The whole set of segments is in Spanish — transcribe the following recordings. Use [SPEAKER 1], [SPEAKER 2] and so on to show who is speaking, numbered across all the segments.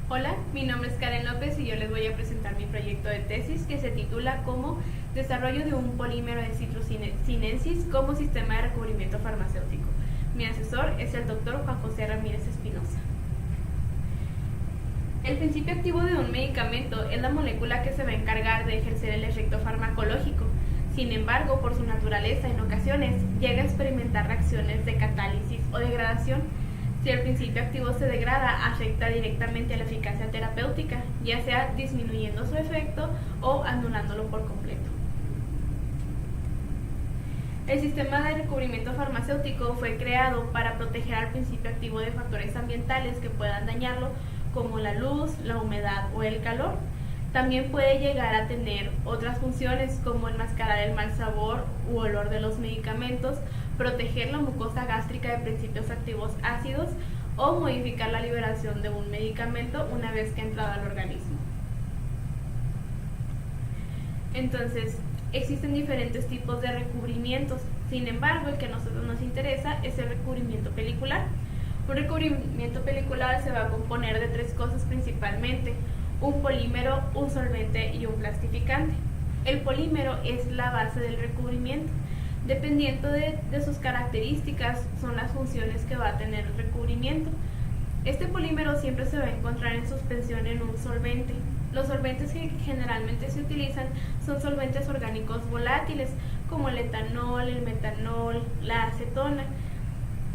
[SPEAKER 1] Hola, mi nombre es Karen López y yo les voy a presentar mi proyecto de tesis que se titula como Desarrollo de un polímero de citrus-sinensis como sistema de recubrimiento farmacéutico. Mi asesor es el doctor Juan José Ramírez Espinosa. El principio activo de un medicamento es la molécula que se va a encargar de ejercer el efecto farmacológico. Sin embargo, por su naturaleza, en ocasiones llega a experimentar reacciones de catálisis o degradación. Si el principio activo se degrada, afecta directamente a la eficacia terapéutica, ya sea disminuyendo su efecto o anulándolo por completo. El sistema de recubrimiento farmacéutico fue creado para proteger al principio activo de factores ambientales que puedan dañarlo, como la luz, la humedad o el calor. También puede llegar a tener otras funciones como enmascarar el mal sabor u olor de los medicamentos, proteger la mucosa gástrica de principios activos ácidos o modificar la liberación de un medicamento una vez que ha entrado al organismo. Entonces, existen diferentes tipos de recubrimientos. Sin embargo, el que a nosotros nos interesa es el recubrimiento pelicular. Un recubrimiento pelicular se va a componer de tres cosas principalmente: un polímero, un solvente y un plastificante. El polímero es la base del recubrimiento. Dependiendo de sus características, son las funciones que va a tener el recubrimiento. Este polímero siempre se va a encontrar en suspensión en un solvente. Los solventes que generalmente se utilizan son solventes orgánicos volátiles, como el etanol, el metanol, la acetona.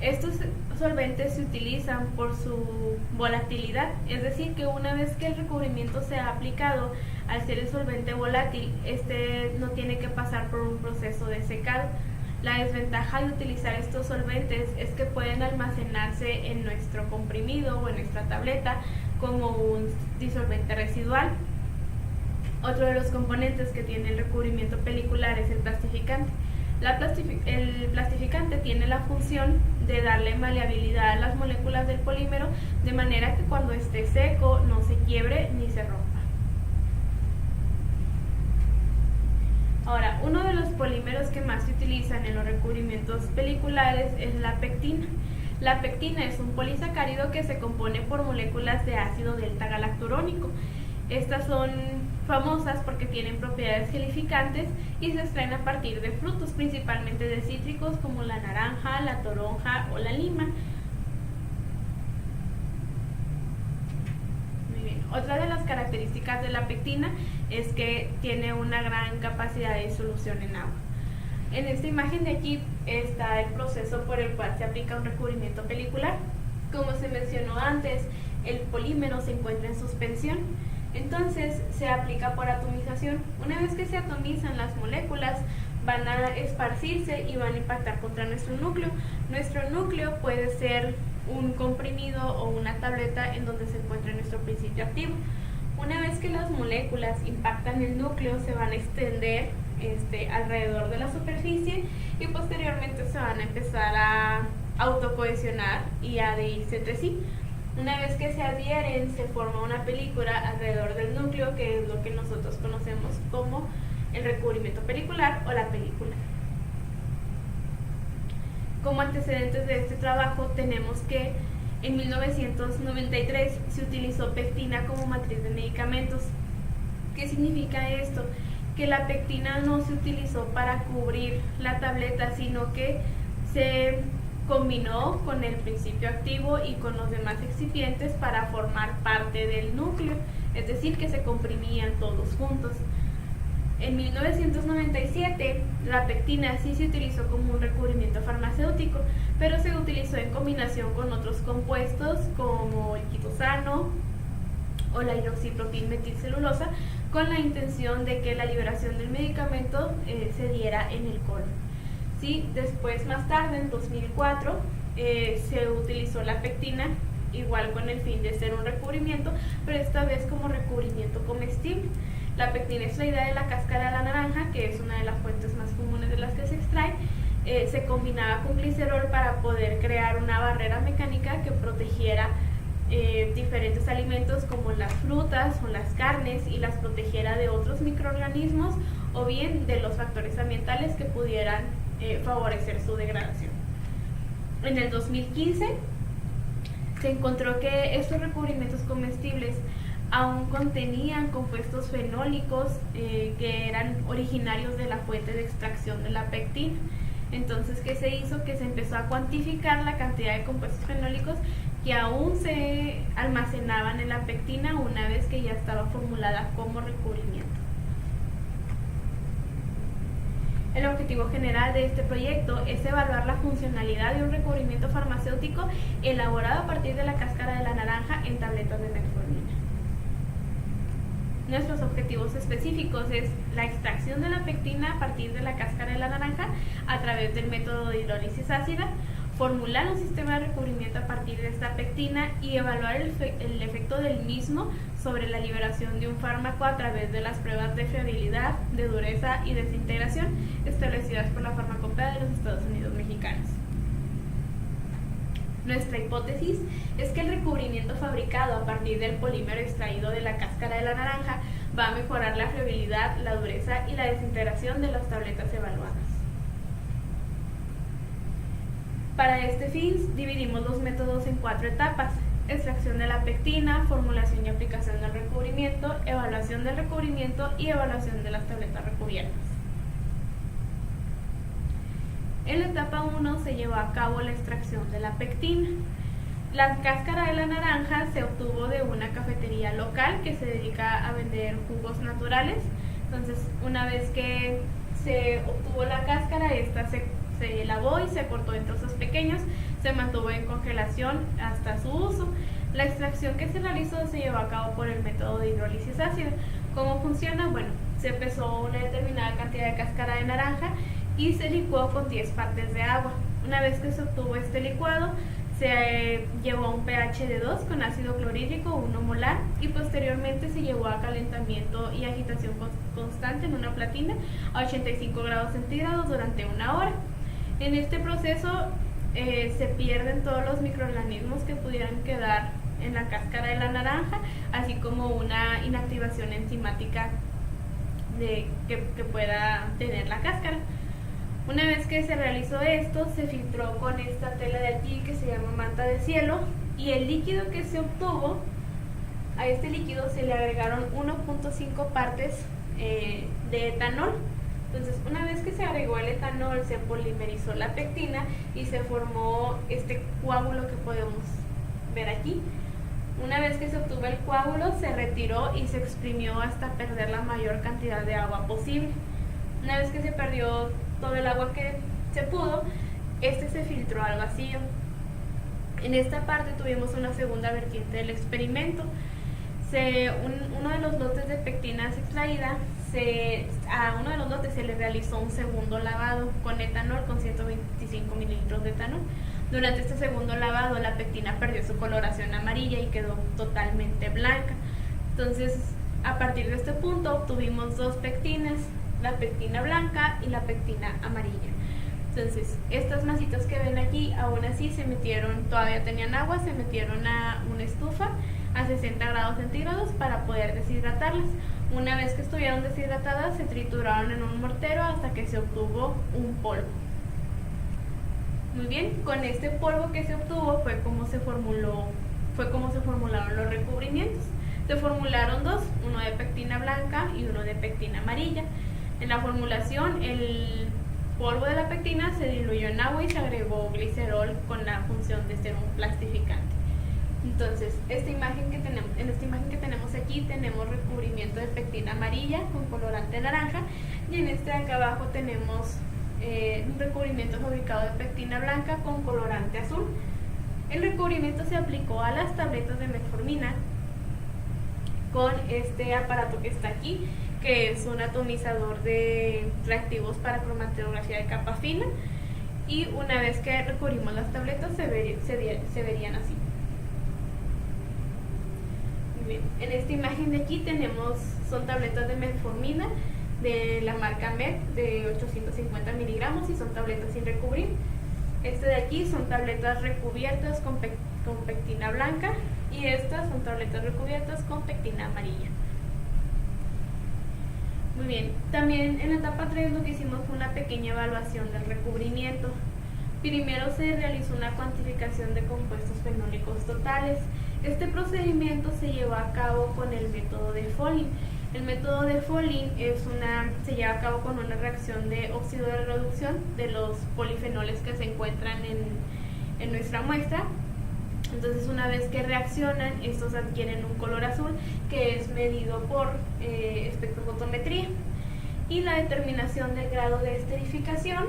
[SPEAKER 1] Estos solventes se utilizan por su volatilidad, es decir, que una vez que el recubrimiento se ha aplicado, al ser el solvente volátil, este no tiene que pasar por un proceso de secado. La desventaja de utilizar estos solventes es que pueden almacenarse en nuestro comprimido o en nuestra tableta como un disolvente residual. Otro de los componentes que tiene el recubrimiento pelicular es el plastificante. El plastificante tiene la función de darle maleabilidad a las moléculas del polímero de manera que cuando esté seco no se quiebre ni se rompa. Ahora, uno de los polímeros que más se utilizan en los recubrimientos peliculares es la pectina. La pectina es un polisacárido que se compone por moléculas de ácido delta-galacturónico. Estas son famosas porque tienen propiedades gelificantes y se extraen a partir de frutos, principalmente de cítricos como la naranja, la toronja o la lima. Muy bien. Otra de las características de la pectina es que tiene una gran capacidad de disolución en agua. En esta imagen de aquí está el proceso por el cual se aplica un recubrimiento pelicular. Como se mencionó antes, el polímero se encuentra en suspensión. Entonces se aplica por atomización. Una vez que se atomizan las moléculas, van a esparcirse y van a impactar contra nuestro núcleo. Nuestro núcleo puede ser un comprimido o una tableta en donde se encuentra nuestro principio activo. Una vez que las moléculas impactan el núcleo, se van a extender alrededor de la superficie y posteriormente se van a empezar a autocohesionar y a adherirse entre sí. Una vez que se adhieren, se forma una película alrededor del núcleo, que es lo que nosotros conocemos como el recubrimiento pelicular o la película. Como antecedentes de este trabajo tenemos que en 1993 se utilizó pectina como matriz de medicamentos. ¿Qué significa esto? Que la pectina no se utilizó para cubrir la tableta, sino que se combinó con el principio activo y con los demás excipientes para formar parte del núcleo, es decir, que se comprimían todos juntos. En 1997, la pectina sí se utilizó como un recubrimiento farmacéutico, pero se utilizó en combinación con otros compuestos como el quitosano o la hidroxipropilmetilcelulosa, con la intención de que la liberación del medicamento se diera en el colon. Sí, después, más tarde, en 2004, se utilizó la pectina, igual con el fin de ser un recubrimiento, pero esta vez como recubrimiento comestible. La pectina es la idea de la cáscara de la naranja, que es una de las fuentes más comunes de las que se extrae. Se combinaba con glicerol para poder crear una barrera mecánica que protegiera diferentes alimentos como las frutas o las carnes y las protegiera de otros microorganismos o bien de los factores ambientales que pudieran favorecer su degradación. En el 2015 se encontró que estos recubrimientos comestibles aún contenían compuestos fenólicos que eran originarios de la fuente de extracción de la pectina. Entonces, ¿qué se hizo? Que se empezó a cuantificar la cantidad de compuestos fenólicos que aún se almacenaban en la pectina una vez que ya estaba formulada como recubrimiento. El objetivo general de este proyecto es evaluar la funcionalidad de un recubrimiento farmacéutico elaborado a partir de la cáscara de la naranja en tabletas de metformina. Nuestros objetivos específicos es la extracción de la pectina a partir de la cáscara de la naranja a través del método de hidrólisis ácida, formular un sistema de recubrimiento a partir de esta pectina y evaluar el efecto del mismo sobre la liberación de un fármaco a través de las pruebas de fiabilidad, de dureza y desintegración establecidas por la Farmacopea de los Estados Unidos mexicanos. Nuestra hipótesis es que el recubrimiento fabricado a partir del polímero extraído de la cáscara de la naranja va a mejorar la fiabilidad, la dureza y la desintegración de las tabletas evaluadas. Para este fin, dividimos los métodos en 4 etapas: extracción de la pectina, formulación y aplicación del recubrimiento, evaluación del recubrimiento y evaluación de las tabletas recubiertas. En la etapa 1 se llevó a cabo la extracción de la pectina. La cáscara de la naranja se obtuvo de una cafetería local que se dedica a vender jugos naturales. Entonces, una vez que se obtuvo la cáscara, esta se lavó y se cortó en trozos pequeños, se mantuvo en congelación hasta su uso. La extracción que se realizó se llevó a cabo por el método de hidrólisis ácida. ¿Cómo funciona? Bueno, se pesó una determinada cantidad de cáscara de naranja y se licuó con 10 partes de agua. Una vez que se obtuvo este licuado, se llevó a un pH de 2 con ácido clorhídrico 1 molar y posteriormente se llevó a calentamiento y agitación constante en una platina a 85 grados centígrados durante 1 hora. En este proceso se pierden todos los microorganismos que pudieran quedar en la cáscara de la naranja, así como una inactivación enzimática que pueda tener la cáscara. Una vez que se realizó esto, se filtró con esta tela de aquí que se llama manta de cielo, y el líquido que se obtuvo, a este líquido se le agregaron 1.5 partes de etanol. Entonces, una vez que se agregó el etanol, se polimerizó la pectina y se formó este coágulo que podemos ver aquí. Una vez que se obtuvo el coágulo, se retiró y se exprimió hasta perder la mayor cantidad de agua posible. Una vez que se perdió todo el agua que se pudo, se filtró al vacío. En esta parte tuvimos una segunda vertiente del experimento. Uno de los lotes de pectinas extraída, a uno de los lotes se le realizó un segundo lavado con etanol, con 125 mililitros de etanol. Durante este segundo lavado, la pectina perdió su coloración amarilla y quedó totalmente blanca. Entonces, a partir de este punto, obtuvimos 2 pectinas, la pectina blanca y la pectina amarilla. Entonces, estas masitas que ven aquí, aún así todavía tenían agua, se metieron a una estufa a 60 grados centígrados para poder deshidratarlas. Una vez que estuvieron deshidratadas, se trituraron en un mortero hasta que se obtuvo un polvo. Muy bien, con este polvo que se obtuvo fue como se formularon los recubrimientos. Se formularon 2, uno de pectina blanca y uno de pectina amarilla. En la formulación, el polvo de la pectina se diluyó en agua y se agregó glicerol con la función de ser un plastificante. Entonces, en esta imagen que tenemos aquí, tenemos recubrimiento de pectina amarilla con colorante naranja, y en este de acá abajo tenemos un recubrimiento fabricado de pectina blanca con colorante azul. El recubrimiento se aplicó a las tabletas de metformina con este aparato que está aquí, que es un atomizador de reactivos para cromatografía de capa fina, y una vez que recubrimos las tabletas se verían así. Bien, en esta imagen de aquí son tabletas de metformina de la marca Met de 850 miligramos y son tabletas sin recubrir. Este de aquí son tabletas recubiertas con pectina blanca, y estas son tabletas recubiertas con pectina amarilla. Muy bien, también en la etapa 3 lo que hicimos fue una pequeña evaluación del recubrimiento. Primero se realizó una cuantificación de compuestos fenólicos totales. Este procedimiento se llevó a cabo con el método de Folin. El método de Folin se lleva a cabo con una reacción de óxido de reducción de los polifenoles que se encuentran en nuestra muestra. Entonces, una vez que reaccionan, estos adquieren un color azul que es medido por espectrofotometría. Y la determinación del grado de esterificación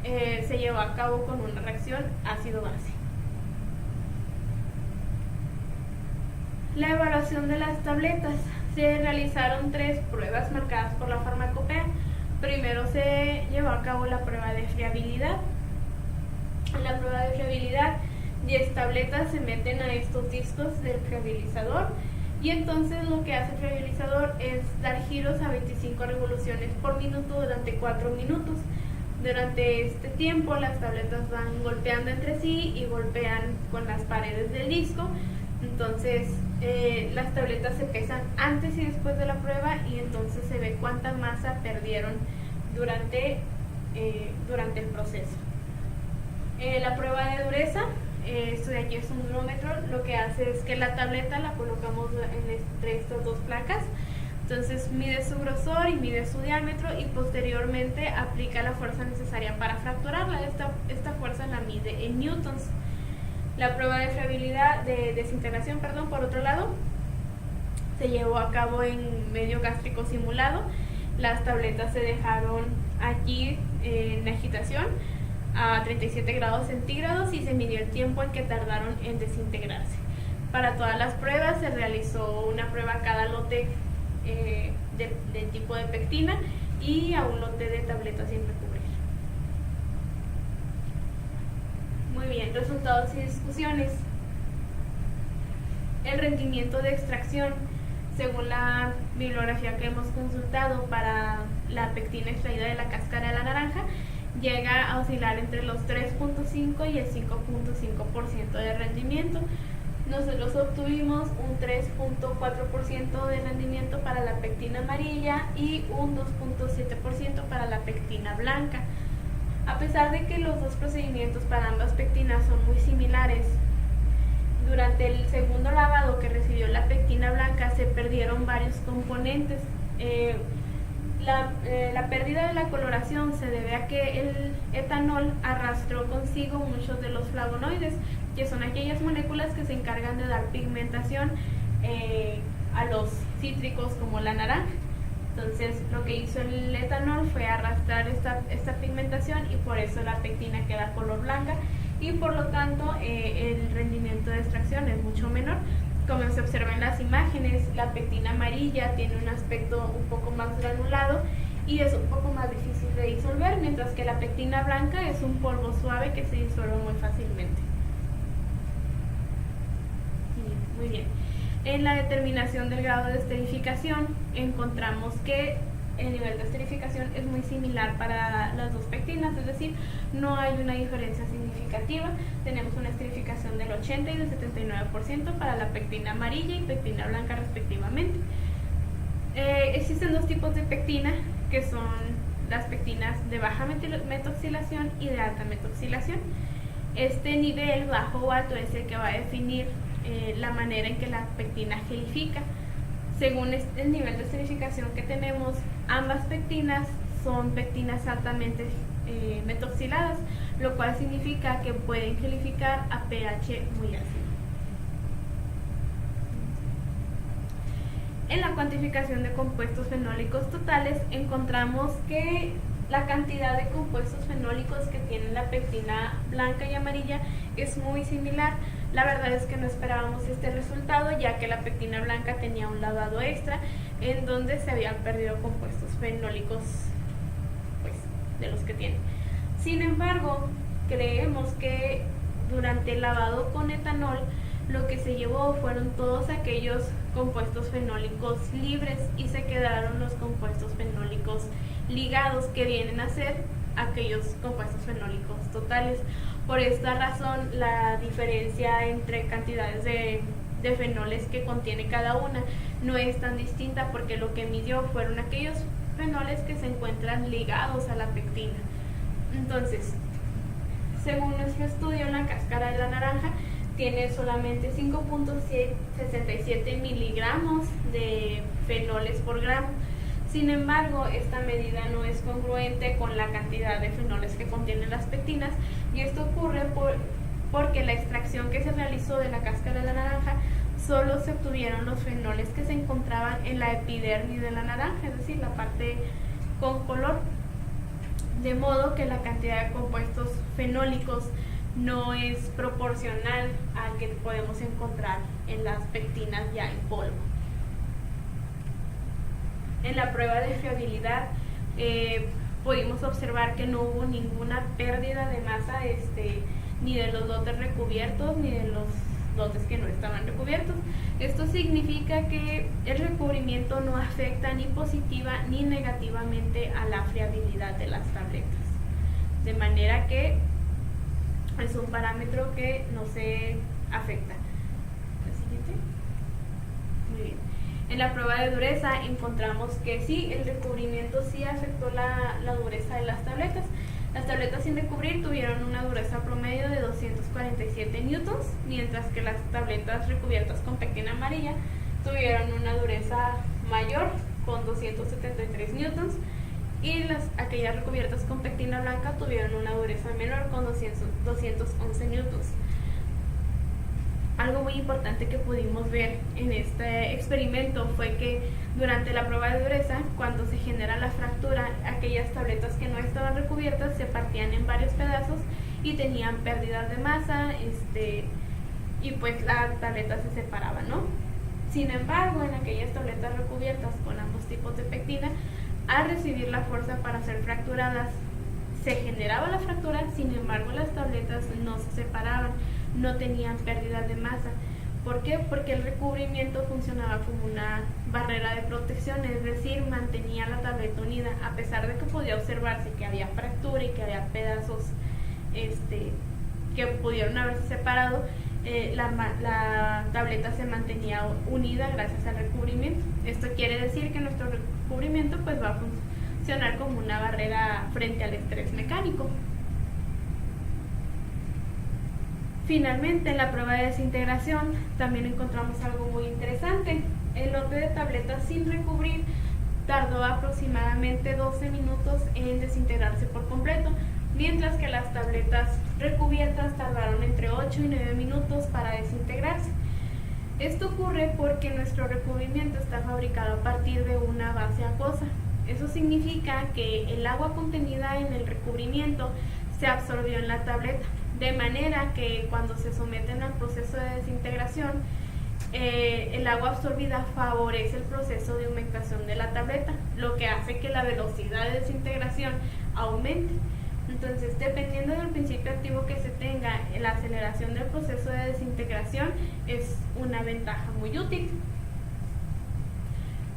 [SPEAKER 1] se llevó a cabo con una reacción ácido-base. La evaluación de las tabletas. Se realizaron 3 pruebas marcadas por la farmacopea. Primero se llevó a cabo la prueba de friabilidad. En la prueba de friabilidad, 10 tabletas se meten a estos discos del friabilizador y entonces lo que hace el friabilizador es dar giros a 25 revoluciones por minuto durante 4 minutos. Durante este tiempo las tabletas van golpeando entre sí y golpean con las paredes del disco. Entonces las tabletas se pesan antes y después de la prueba y entonces se ve cuánta masa perdieron durante el proceso. La prueba de dureza, esto de aquí es un durómetro, lo que hace es que la tableta la colocamos entre estas 2 placas. Entonces mide su grosor y mide su diámetro y posteriormente aplica la fuerza necesaria para fracturarla. Esta fuerza la mide en newtons. La prueba de desintegración, por otro lado, se llevó a cabo en medio gástrico simulado. Las tabletas se dejaron aquí en agitación a 37 grados centígrados y se midió el tiempo en que tardaron en desintegrarse. Para todas las pruebas se realizó una prueba a cada lote de tipo de pectina y a un lote de tabletas sin recubrir. Muy bien, resultados y discusiones. El rendimiento de extracción, según la bibliografía que hemos consultado para la pectina extraída de la cáscara de la naranja, llega a oscilar entre los 3.5 y el 5.5% de rendimiento. Nosotros obtuvimos un 3.4% de rendimiento para la pectina amarilla y un 2.7% para la pectina blanca. A pesar de que los dos procedimientos para ambas pectinas son muy similares, durante el segundo lavado que recibió la pectina blanca se perdieron varios componentes. La pérdida de la coloración se debe a que el etanol arrastró consigo muchos de los flavonoides, que son aquellas moléculas que se encargan de dar pigmentación a los cítricos como la naranja. Entonces lo que hizo el etanol fue arrastrar esta pigmentación y por eso la pectina queda color blanca y por lo tanto el rendimiento de extracción es mucho menor. Como se observa en las imágenes, la pectina amarilla tiene un aspecto un poco más granulado y es un poco más difícil de disolver, mientras que la pectina blanca es un polvo suave que se disuelve muy fácilmente. Muy bien. En la determinación del grado de esterificación encontramos que el nivel de esterificación es muy similar para las dos pectinas, es decir, no hay una diferencia significativa. Tenemos una esterificación del 80 y del 79% para la pectina amarilla y pectina blanca respectivamente. Existen 2 tipos de pectina, que son las pectinas de baja metoxilación y de alta metoxilación. Este nivel bajo o alto es el que va a definir la manera en que la pectina gelifica. Según el nivel de esterificación que tenemos, ambas pectinas son pectinas altamente metoxiladas, lo cual significa que pueden gelificar a pH muy ácido. En la cuantificación de compuestos fenólicos totales encontramos que la cantidad de compuestos fenólicos que tienen la pectina blanca y amarilla es muy similar. La verdad es que no esperábamos este resultado, ya que la pectina blanca tenía un lavado extra en donde se habían perdido compuestos fenólicos de los que tiene. Sin embargo, creemos que durante el lavado con etanol lo que se llevó fueron todos aquellos compuestos fenólicos libres y se quedaron los compuestos fenólicos ligados, que vienen a ser aquellos compuestos fenólicos totales. Por esta razón, la diferencia entre cantidades de fenoles que contiene cada una no es tan distinta, porque lo que midió fueron aquellos fenoles que se encuentran ligados a la pectina. Entonces, Según nuestro estudio, la cáscara de la naranja tiene solamente 5.67 miligramos de fenoles por gramo. Sin embargo, esta medida no es congruente con la cantidad de fenoles que contienen las pectinas, y esto ocurre porque la extracción que se realizó de la cáscara de la naranja solo se obtuvieron los fenoles que se encontraban en la epidermis de la naranja, es decir, la parte con color, de modo que la cantidad de compuestos fenólicos no es proporcional al que podemos encontrar en las pectinas ya en polvo. En la prueba de fiabilidad pudimos observar que no hubo ninguna pérdida de masa ni de los lotes recubiertos ni de los lotes que no estaban recubiertos. Esto significa que el recubrimiento no afecta ni positiva ni negativamente a la friabilidad de las tabletas, de manera que es un parámetro que no se afecta. ¿La siguiente? Muy bien. En la prueba de dureza encontramos que sí, el recubrimiento sí afectó la dureza de las tabletas. Las tabletas sin recubrir tuvieron una dureza promedio de 247 newtons, mientras que las tabletas recubiertas con pectina amarilla tuvieron una dureza mayor con 273 newtons, y aquellas recubiertas con pectina blanca tuvieron una dureza menor con 211 newtons. Algo muy importante que pudimos ver en este experimento fue que durante la prueba de dureza, cuando se genera la fractura, aquellas tabletas que no estaban recubiertas se partían en varios pedazos y tenían pérdidas de masa, y pues la tableta se separaba, ¿no? Sin embargo, en aquellas tabletas recubiertas con ambos tipos de pectina, al recibir la fuerza para ser fracturadas, se generaba la fractura. Sin embargo, las tabletas no se separaban, no tenían pérdida de masa. ¿Por qué? Porque el recubrimiento funcionaba como una barrera de protección, es decir, mantenía la tableta unida, a pesar de que podía observarse que había fractura y que había pedazos que pudieron haberse separado. La tableta se mantenía unida gracias al recubrimiento. Esto quiere decir que nuestro recubrimiento pues va a funcionar como una barrera frente al estrés mecánico. Finalmente, en la prueba de desintegración también encontramos algo muy interesante. El lote de tabletas sin recubrir tardó aproximadamente 12 minutos en desintegrarse por completo, mientras que las tabletas recubiertas tardaron entre 8 y 9 minutos para desintegrarse. Esto ocurre porque nuestro recubrimiento está fabricado a partir de una base acuosa. Eso significa que el agua contenida en el recubrimiento se absorbió en la tableta, de manera que cuando se someten al proceso de desintegración, el agua absorbida favorece el proceso de humectación de la tableta, lo que hace que la velocidad de desintegración aumente. Entonces, dependiendo del principio activo que se tenga, la aceleración del proceso de desintegración es una ventaja muy útil.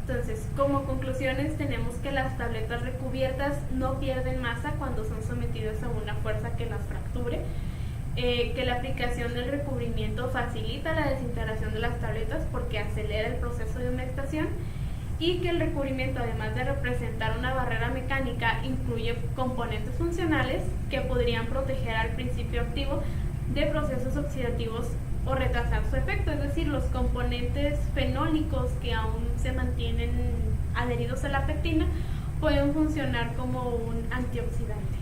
[SPEAKER 1] Entonces, como conclusiones, tenemos que las tabletas recubiertas no pierden masa cuando son sometidas a una fuerza que las fracture, que la aplicación del recubrimiento facilita la desintegración de las tabletas porque acelera el proceso de humectación, y que el recubrimiento, además de representar una barrera mecánica, incluye componentes funcionales que podrían proteger al principio activo de procesos oxidativos o retrasar su efecto, es decir, los componentes fenólicos que aún se mantienen adheridos a la pectina pueden funcionar como un antioxidante.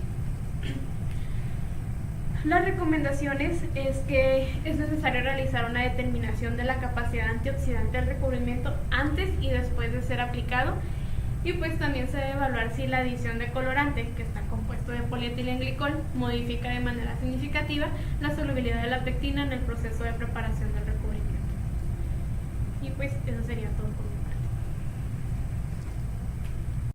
[SPEAKER 1] Las recomendaciones es que es necesario realizar una determinación de la capacidad antioxidante del recubrimiento antes y después de ser aplicado, y pues también se debe evaluar si la adición de colorante, que está compuesto de polietilenglicol, modifica de manera significativa la solubilidad de la pectina en el proceso de preparación del recubrimiento. Y pues eso sería todo por hoy.